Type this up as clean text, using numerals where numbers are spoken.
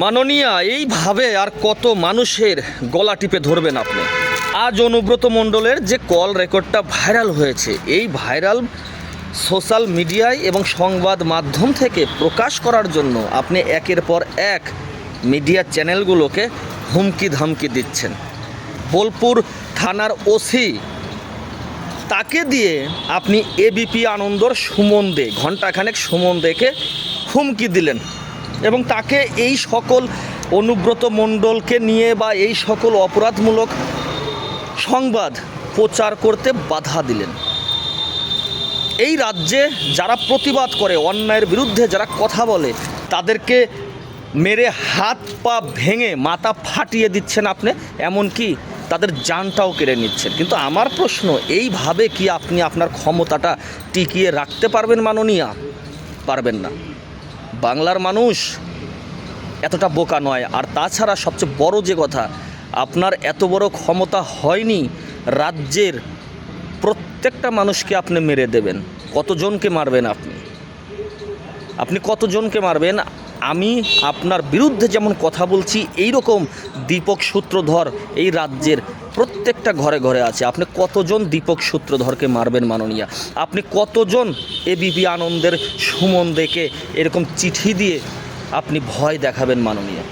মাননীয়া, এইভাবে আর কত মানুষের গলা টিপে ধরবেন আপনি? আজ অনুব্রত মণ্ডলের যে কল রেকর্ডটা ভাইরাল হয়েছে, এই ভাইরাল সোশ্যাল মিডিয়ায় এবং সংবাদ মাধ্যম থেকে প্রকাশ করার জন্য আপনি একের পর এক মিডিয়া চ্যানেলগুলোকে হুমকি ধামকি দিচ্ছেন। বোলপুর থানার ওসি তাকে দিয়ে আপনি এবিপি আনন্দর সুমন দে, ঘণ্টাখানেক সুমন দেকে হুমকি দিলেন এবং তাকে এই সকল অনুব্রত মণ্ডলকে নিয়ে বা এই সকল অপরাধমূলক সংবাদ প্রচার করতে বাধা দিলেন। এই রাজ্যে যারা প্রতিবাদ করে, অন্যায়ের বিরুদ্ধে যারা কথা বলে, তাদেরকে মেরে হাত পা ভেঙে মাথা ফাটিয়ে দিচ্ছেন আপনি, এমনকি তাদের জানটাও কেড়ে নিচ্ছেন। কিন্তু আমার প্রশ্ন, এইভাবে কি আপনি আপনার ক্ষমতাটা টিকিয়ে রাখতে পারবেন মাননীয়া? পারবেন না। বাংলার মানুষ এতটা বোকা নয়। আর তাছাড়া সবচেয়ে বড় যে কথা, আপনার এত বড় ক্ষমতা হয়নি রাজ্যের প্রত্যেকটা মানুষকে আপনি মেরে দেবেন। কতজনকে মারবেন আপনি কতজনকে মারবেন? আমি আপনার বিরুদ্ধে যেমন কথা বলছি, এই রকম দীপক সূত্রধর এই রাজ্যের প্রত্যেকটা ঘরে ঘরে আছে। আপনি কতজন দীপক সূত্রধরকে মারবেন মাননীয়া? আপনি কতজন এবিপি আনন্দের সুমন দেকে এরকম চিঠি দিয়ে আপনি ভয় দেখাবেন মাননীয়া?